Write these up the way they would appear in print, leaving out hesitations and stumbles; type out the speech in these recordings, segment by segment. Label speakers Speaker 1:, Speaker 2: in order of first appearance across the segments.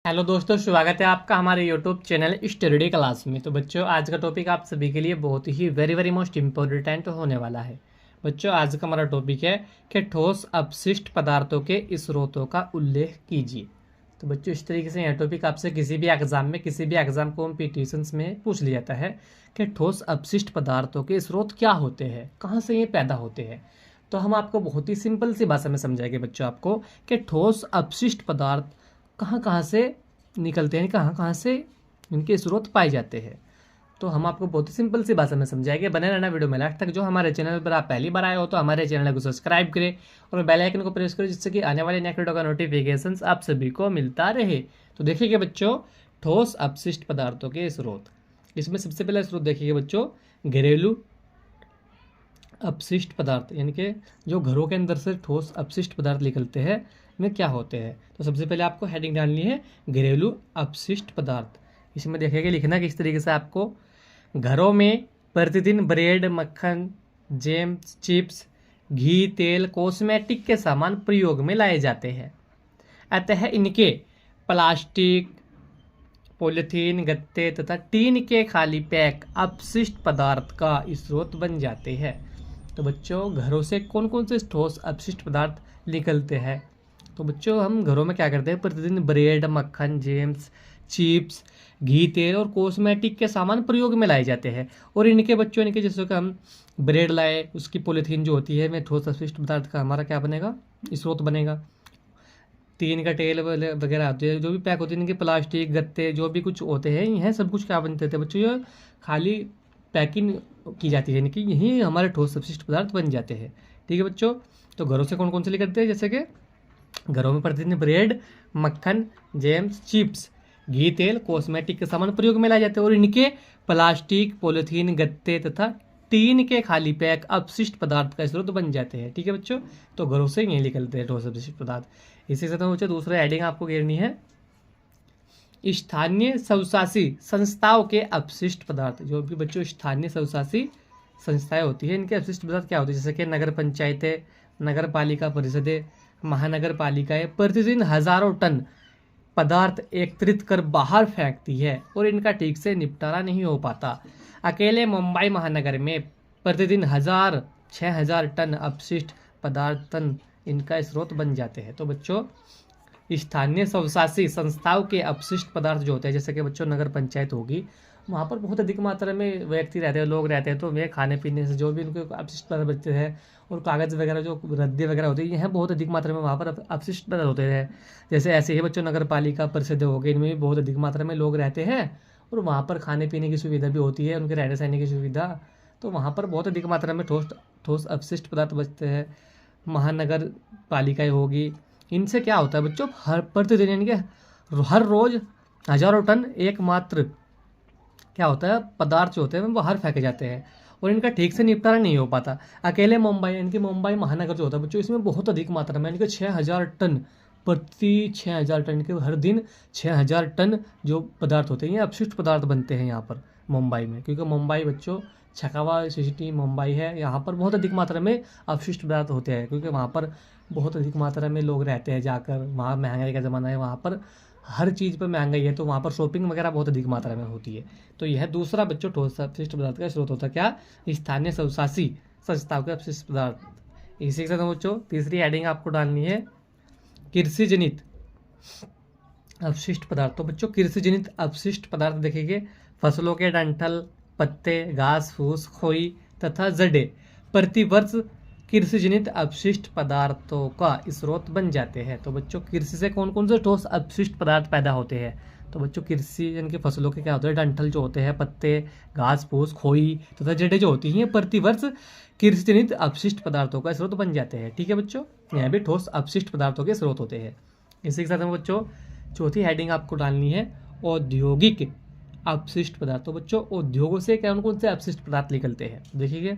Speaker 1: Hello दोस्तों, स्वागत है आपका हमारे यूट्यूब चैनल स्टडी क्लास में। तो बच्चों, आज का टॉपिक आप सभी के लिए बहुत ही वेरी मोस्ट इम्पोर्टेंट होने वाला है। बच्चों, आज का हमारा टॉपिक है कि ठोस अपशिष्ट पदार्थों के स्रोतों का उल्लेख कीजिए। तो बच्चों, इस तरीके से यह टॉपिक आपसे किसी भी एग्जाम कॉम्पिटिशन्स में पूछ लिया जाता है कि ठोस अपशिष्ट पदार्थों के स्रोत क्या होते हैं, कहाँ से ये पैदा होते हैं। तो हम आपको बहुत ही सिंपल सी भाषा में समझाएंगे बच्चों आपको कि ठोस अपशिष्ट पदार्थ कहाँ कहाँ से निकलते हैं, कहाँ कहाँ से इनके स्रोत पाए जाते हैं। तो हम आपको बहुत ही सिंपल सी भाषा में समझाएंगे। बने रहना वीडियो में लास्ट तक। जो हमारे चैनल पर आप पहली बार आए हो तो हमारे चैनल को सब्सक्राइब करें और बेल आइकन को प्रेस करें, जिससे कि आने वाले नेक्स्ट वीडियो का नोटिफिकेशन आप सभी को मिलता रहे। तो देखिए बच्चों, ठोस अपशिष्ट पदार्थों के स्रोत, इसमें सबसे पहला स्रोत देखिए बच्चों, घरेलू अपशिष्ट पदार्थ, यानी कि जो घरों के अंदर से ठोस अपशिष्ट पदार्थ निकलते हैं में क्या होते हैं। तो सबसे पहले आपको हेडिंग डालनी है घरेलू अपशिष्ट पदार्थ। इसमें देखिएगा लिखना किस तरीके से आपको, घरों में प्रतिदिन ब्रेड, मक्खन, जैम, चिप्स, घी, तेल, कॉस्मेटिक के सामान प्रयोग में लाए जाते हैं, अतः इनके प्लास्टिक, पॉलिथीन, गत्ते तथा टीन के खाली पैक अपशिष्ट पदार्थ का स्रोत बन जाते हैं। तो बच्चों, घरों से कौन कौन से ठोस अपशिष्ट पदार्थ निकलते हैं। तो बच्चों, हम घरों में क्या करते हैं, प्रतिदिन ब्रेड, मक्खन, जेम्स, चिप्स, घी, तेल और कॉस्मेटिक के सामान प्रयोग में लाए जाते हैं। और इनके बच्चों, इनके जैसे कि हम ब्रेड लाए, उसकी पॉलिथीन जो होती है में ठोस अपशिष्ट पदार्थ का हमारा क्या बनेगा, स्रोत बनेगा। टीन का तेल वगैरह होते हैं, जो भी पैक होते हैं, इनके प्लास्टिक, गत्ते, जो भी कुछ होते हैं, यह सब कुछ क्या बनते थे बच्चों, ये खाली पैकिंग की जाती है, यानी कि यही हमारे ठोस अपशिष्ट पदार्थ बन जाते हैं। ठीक है बच्चों। तो घरों से कौन कौन से निकलते हैं, जैसे कि घरों में प्रतिदिन ब्रेड, मक्खन, जैम्स, चिप्स, घी, तेल, कॉस्मेटिक के सामान प्रयोग में लाए जाते हैं। और इनके प्लास्टिक, पॉलिथीन, गत्ते तथा टीन के खाली पैक अपशिष्ट पदार्थ का स्रोत बन जाते हैं। ठीक है बच्चों। तो घरों से यही निकलते हैं ठोस अपशिष्ट पदार्थ। इसी से तो बच्चों दूसरा हेडिंग आपको घेरनी है, स्थानीय स्वशासी संस्थाओं के अपशिष्ट पदार्थ। जो भी बच्चों स्थानीय स्वशासी संस्थाएं होती है, इनके अपशिष्ट पदार्थ क्या होते हैं, जैसे कि नगर पंचायतें, नगर पालिका परिषदें, महानगर पालिकाएं प्रतिदिन हजारों टन पदार्थ एकत्रित कर बाहर फेंकती है और इनका ठीक से निपटारा नहीं हो पाता। अकेले मुंबई महानगर में प्रतिदिन 6,000 टन अपशिष्ट पदार्थ इनका स्रोत बन जाते हैं। तो बच्चों, स्थानीय स्वशासी संस्थाओं के अपशिष्ट पदार्थ जो होते हैं, जैसे कि बच्चों नगर पंचायत होगी, वहाँ पर बहुत अधिक मात्रा में व्यक्ति रहते हैं, लोग रहते हैं, तो वे खाने पीने से जो भी उनके अपशिष्ट पदार्थ बचते हैं और कागज़ वगैरह जो रद्दी वगैरह होती है, यह बहुत अधिक मात्रा में वहाँ पर अपशिष्ट पदार्थ होते हैं। जैसे ऐसे ही बच्चों नगर पालिका परिषद हो गई, इनमें भी बहुत अधिक मात्रा में लोग रहते हैं और वहाँ पर खाने पीने की सुविधा भी होती है, उनके रहने सहने की सुविधा, तो वहाँ पर बहुत अधिक मात्रा में ठोस अपशिष्ट पदार्थ बचते हैं। महानगर पालिकाएँ होगी, इनसे क्या होता है बच्चों, हर प्रतिदिन यानी कि हर रोज हजारों टन एकमात्र क्या होता है, पदार्थ जो होते हैं वो बाहर फेंके जाते हैं और इनका ठीक से निपटारा नहीं हो पाता। अकेले मुंबई, इनके मुंबई महानगर जो होता है बच्चों, इसमें बहुत अधिक मात्रा में, यानी कि 6,000 टन, प्रति 6,000 टन के हर दिन 6,000 टन जो पदार्थ होते हैं, ये अपशिष्ट पदार्थ बनते हैं यहाँ पर मुंबई में। क्योंकि मुंबई बच्चों छकावा सिटी मुंबई है, यहाँ पर बहुत अधिक मात्रा में अपशिष्ट पदार्थ होते हैं, क्योंकि वहाँ पर बहुत अधिक मात्रा में लोग रहते हैं जाकर, वहाँ महंगाई का ज़माना है, वहाँ पर हर चीज़ पर महंगाई है, तो वहाँ पर शॉपिंग वगैरह बहुत अधिक मात्रा में होती है। तो यह दूसरा बच्चों ठोस अपशिष्ट पदार्थ का स्रोत होता है, क्या, स्थानीय स्वशासी संस्थाओं के अपशिष्ट पदार्थ। इसी के साथ बच्चों तीसरी हेडिंग आपको डालनी है, कृषि जनित अपशिष्ट पदार्थ। तो बच्चों, कृषि जनित अपशिष्ट पदार्थ देखेंगे, फसलों के डंठल, पत्ते, घास फूस, खोई तथा जड़े प्रतिवर्ष कृषि जनित अपशिष्ट पदार्थों का स्रोत बन जाते हैं। तो बच्चों, कृषि से कौन कौन से ठोस अपशिष्ट पदार्थ पैदा होते हैं। तो बच्चों, कृषि यानी कि फसलों के क्या होते हैं, डंठल जो होते हैं, पत्ते, घास फूस, खोई तथा जड़ें जो होती हैं, प्रतिवर्ष कृषि जनित अपशिष्ट पदार्थों का स्रोत बन जाते हैं। ठीक है बच्चों, यह भी ठोस अपशिष्ट पदार्थों के स्रोत होते हैं। इसी के साथ में बच्चों चौथी हेडिंग आपको डालनी है, औद्योगिक अपशिष्ट पदार्थ। तो बच्चों, उद्योगों से कौन कौन से अपशिष्ट पदार्थ निकलते हैं, देखिए,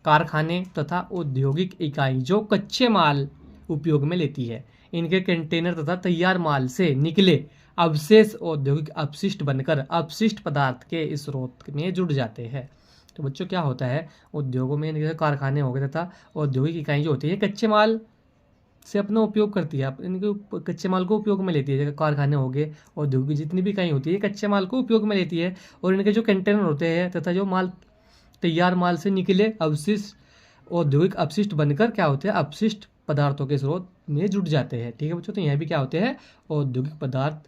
Speaker 1: कारखाने तथा औद्योगिक इकाई जो कच्चे माल उपयोग में लेती है, इनके कंटेनर तथा तैयार माल से निकले अवशेष औद्योगिक अपशिष्ट बनकर अपशिष्ट पदार्थ के स्रोत में जुड़ जाते हैं। तो बच्चों, क्या होता है, उद्योगों में कारखाने हो गए तथा औद्योगिक इकाई जो होती है, कच्चे माल से अपना उपयोग करती है, इनके कच्चे माल को उपयोग में लेती है। जैसे कारखाने हो गए, औद्योगिक जितनी भी इकाई होती है कच्चे माल को उपयोग में लेती है, और इनके जो कंटेनर होते हैं तथा जो माल तैयार माल से निकले अवशिष्ट औद्योगिक अपशिष्ट बनकर क्या होते हैं, अपशिष्ट पदार्थों के स्रोत में जुट जाते हैं। ठीक है बच्चों, तो यहाँ भी क्या होते हैं, औद्योगिक पदार्थ,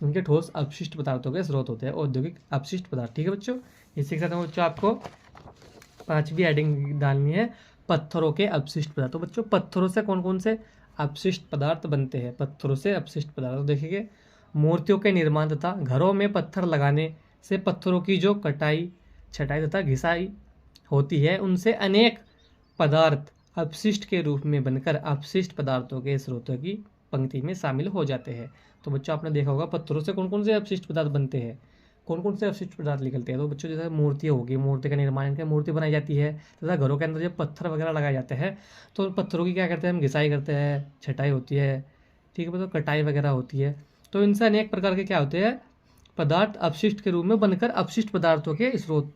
Speaker 1: उनके ठोस अपशिष्ट पदार्थों के स्रोत होते हैं औद्योगिक अपशिष्ट पदार्थ। ठीक है बच्चों, इसी के साथ में बच्चों आपको 5वीं हेडिंग डालनी है, पत्थरों के अपशिष्ट पदार्थ। तो बच्चों पत्थरों से कौन कौन से अपशिष्ट पदार्थ बनते हैं, पत्थरों से अपशिष्ट पदार्थ तो देखिए, मूर्तियों के निर्माण तथा घरों में पत्थर लगाने से पत्थरों की जो कटाई छटाई तथा घिसाई होती है, उनसे अनेक पदार्थ अपशिष्ट के रूप में बनकर अपशिष्ट पदार्थों के स्रोतों की पंक्ति में शामिल हो जाते हैं। तो बच्चों आपने देखा होगा पत्थरों से कौन कौन से अपशिष्ट पदार्थ बनते हैं, कौन कौन से अपशिष्ट पदार्थ निकलते हैं। तो बच्चों जैसे मूर्ति होगी, मूर्ति का निर्माण इनके मूर्ति बनाई जाती है तथा घरों के अंदर जब पत्थर वगैरह लगाए जाते हैं तो पत्थरों की क्या करते हैं हम, घिसाई करते हैं, छटाई होती है। ठीक है मतलब कटाई वगैरह होती है। तो इनसे अनेक प्रकार के क्या होते हैं, पदार्थ अपशिष्ट के रूप में बनकर अपशिष्ट पदार्थों के स्रोत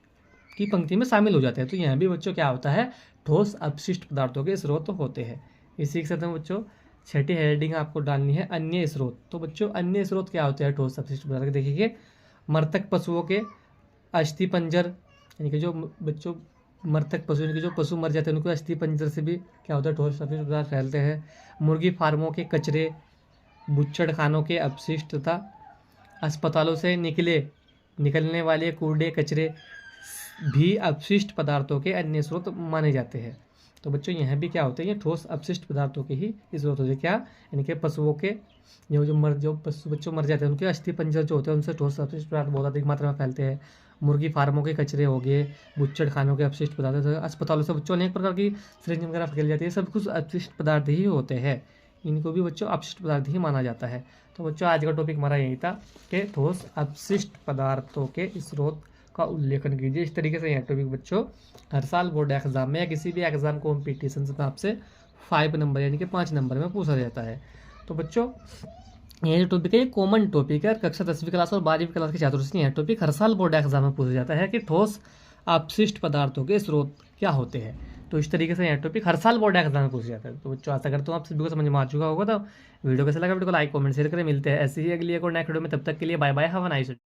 Speaker 1: की पंक्ति में शामिल हो जाते हैं। तो यहाँ भी बच्चों क्या होता है, ठोस अपशिष्ट पदार्थों के स्रोत होते हैं। इसी के साथ में बच्चों 6ठी हेडिंग आपको डालनी है, अन्य स्रोत। तो बच्चों अन्य स्रोत क्या होते हैं ठोस अपशिष्ट पदार्थ के, देखिए मृतक पशुओं के अस्थि पंजर, यानी कि जो बच्चों मृतक पशु, यानी कि जो पशु मर जाते हैं उनको अस्थि पंजर से भी क्या होता है, ठोस अपशिष्ट पदार्थ फैलते हैं। मुर्गी फार्मों के कचरे, बुच्चड़ खानों के अपशिष्ट तथा अस्पतालों से निकलने वाले कूड़े कचरे भी अपशिष्ट पदार्थों के अन्य स्रोत माने जाते हैं। तो बच्चों यहाँ भी क्या होते हैं, ये ठोस अपशिष्ट पदार्थों के ही स्रोत होते हैं। क्या, इनके पशुओं के जो पशु बच्चों मर जाते हैं उनके अस्थि पंजर जो होते हैं उनसे ठोस अपशिष्ट पदार्थ बहुत अधिक मात्रा में फैलते हैं। मुर्गी फार्मों के कचरे हो गए, बुच्चड़ खानों के अपशिष्ट पदार्थ, अस्पतालों से बच्चों अनेक प्रकार की सिरिंज वगैरह फैल जाती है, सब कुछ अपशिष्ट पदार्थ ही होते हैं। इनको भी बच्चों अपशिष्ट पदार्थ ही माना जाता है। तो बच्चों आज का टॉपिक हमारा यही था कि ठोस अपशिष्ट पदार्थों के स्रोत का उल्लेखन कीजिए। इस तरीके से यह टॉपिक बच्चों हर साल बोर्ड एग्जाम में या किसी भी एग्जाम कॉम्पिटिशन में आपसे 5 नंबर यानी कि 5 नंबर में पूछा जाता है। तो बच्चों ये जो टॉपिक है ये कॉमन टॉपिक है, कक्षा 10वीं क्लास और 12वीं क्लास के छात्रों से यह टॉपिक हर साल बोर्ड एग्जाम में पूछा जाता है कि ठोस अपशिष्ट पदार्थों के स्रोत क्या होते हैं। तो इस तरीके से यह टॉपिक हर साल बोर्ड एग्जाम में पूछा जाता है। तो बच्चों आशा करता हूँ आप सभी को समझ में आ चुका होगा। तो वीडियो कैसा लगा, वीडियो को लाइक कमेंट शेयर करें। मिलते हैं ऐसे ही अगली एक और नेक्स्ट वीडियो में, तब तक के लिए bye bye, have a nice day.